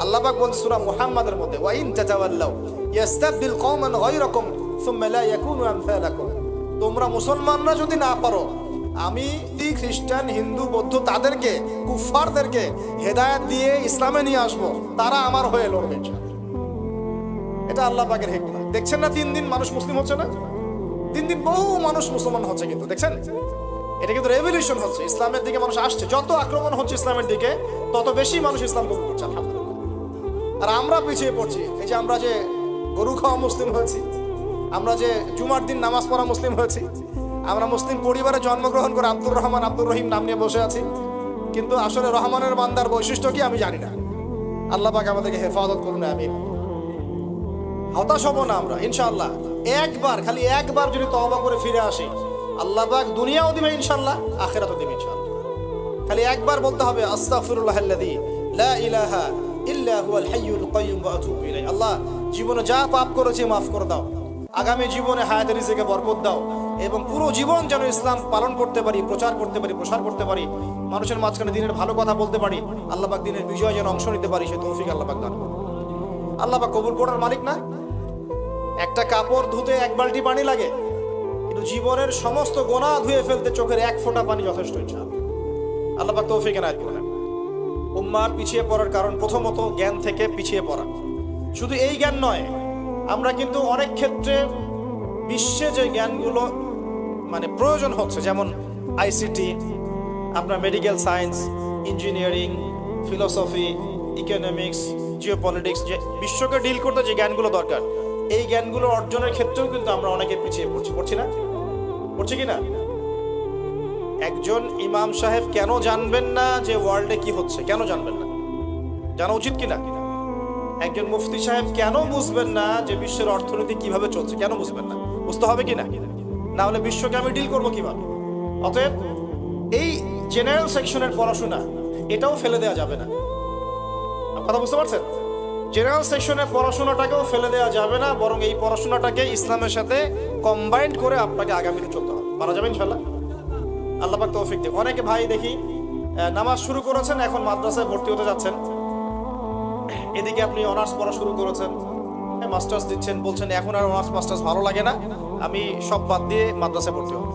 আল্লাহ পাক বলছেন সূরা মুহাম্মাদের মধ্যে, ওয়া ইন তাতাওয়াল্লাউ ইয়াস্তাবদিল কওমান গায়রাকুম সুম্মা লা ইয়াকুনু আমসালাকুম। তোমরা মুসলমানরা যদি না পারো, আমি খ্রিস্টান, হিন্দু, বৌদ্ধ তাদেরকে, কুফফারদেরকে হেদায়েত দিয়ে ইসলামে নিয়ে আসবো, তারা আমার হয়ে লড়বে। এটা আল্লাহ পাকের হিকমত। দেখছেন না দিন দিন মানুষ মুসলিম হচ্ছে না, দিন দিন বহু মানুষ মুসলমান হচ্ছে, কিন্তু দেখছেন এটা কিন্তু রেভলিউশন হচ্ছে, ইসলামের দিকে মানুষ আসছে। যত আক্রমণ হচ্ছে ইসলামের দিকে, তত বেশি মানুষ ইসলাম কবুল করছে আলহামদুলিল্লাহ। আর আমরা পিছিয়ে পড়ছি। এই যে আমরা যে গরু খাওয়া মুসলিম হয়েছি, আমরা যে জুমার দিন নামাজ পড়া মুসলিম হয়েছি, আমরা মুসলিম পরিবারে জন্মগ্রহণ করে আব্দুর রহমান, আব্দুর রহিম নাম নিয়ে বসে আছি, কিন্তু আসলে রহমানের বান্দার বৈশিষ্ট্য কি আমি জানি না। আল্লাহ পাক আমাদেরকে হেফাজত করুন, আমিন। হতাশ হব না আমরা ইনশাআল্লাহ। একবার, খালি একবার যদি তওবা করে ফিরে আসি, আল্লাহ পাক দুনিয়াও দিবে ইনশাআল্লাহ, আখিরাতও দিবে ইনশাআল্লাহ। খালি একবার বলতে হবে আস্তাগফিরুল্লাহাল্লাযী লা ইলাহা ইল্লা হুয়াল হাইয়ুল কাইয়্যুম ওয়া আতুবু ইলাইহি। আল্লাহ, জীবনে যা পাপ করেছি মাফ করে দাও, আগামী জীবনে হায়াতে রিজিকে বরকত দাও, এবং পুরো জীবন যেন ইসলাম পালন করতে পারি, প্রচার করতে পারি, প্রসার করতে পারি, মানুষের মাঝখানে দিনের ভালো কথা বলতে পারি, আল্লাহ পাক দিনের বিজয় যেন অংশ নিতে পারি, সে তৌফিক আল্লাহ পাক দান করুন। আল্লাহ পাক কবুল করার মালিক না? একটা কাপড় ধুতে এক বালতি পানি লাগে, কিন্তু জীবনের সমস্ত গোনাহ ধুয়ে ফেলতে চোখের এক ফোঁটা পানি যথেষ্ট। ইনশাআল্লাহ আল্লাহ পাক তৌফিক এনায়েত করুন। উম্মাহর পিছিয়ে পড়ার কারণ প্রথমত জ্ঞান থেকে পিছিয়ে পড়া। শুধু এই জ্ঞান নয়, আমরা কিন্তু অনেক ক্ষেত্রে বিশ্বে যে জ্ঞানগুলো মানে প্রয়োজন হচ্ছে, যেমন আইসিটি, আপনার medical science, engineering, philosophy, economics, geopolitics, যে বিশ্বকে ডিল করতে যে জ্ঞানগুলো দরকার, এই জ্ঞানগুলো অর্জনের ক্ষেত্রেও কিন্তু আমরা অনেকে পিছিয়ে পড়ছি না? পড়ছি কি না? একজন ইমাম সাহেব কেন জানবেন না যে ওয়ার্ল্ডে কি হচ্ছে? কেন জানবেন না? জানা উচিত কিনা? একজন মুফতি সাহেব কেন বুঝবেন না যে বিশ্বের অর্থনীতি কিভাবে চলছে? কেন বুঝবেন না? বুঝতে হবে কিনা? না হলে বিশ্বকে আমি ডিল করবো কিভাবে? অতএব এই জেনারেল সেকশনের পড়াশোনা, এটাও ফেলে দেওয়া যাবে না। কথা বুঝতে পারছেন? জেনারেল সেকশনের পড়াশোনাটাকেও ফেলে দেওয়া যাবে না, বরং এই পড়াশোনাটাকে ইসলামের সাথে কম্বাইন্ড করে আপনাকে আগামীতে চলতে হবে। পারা যাবে ইনশাল্লাহ। আল্লাহ পাক তৌফিক দেখ। অনেকে ভাই দেখি নামাজ শুরু করেছেন, এখন মাদ্রাসায় ভর্তি হতে যাচ্ছেন, এদিকে আপনি অনার্স পড়া শুরু করেছেন, মাস্টার্স দিচ্ছেন, বলছেন এখন আর অনার্স মাস্টার্স ভালো লাগে না, আমি সব বাদ দিয়ে মাদ্রাসায় ভর্তি হব।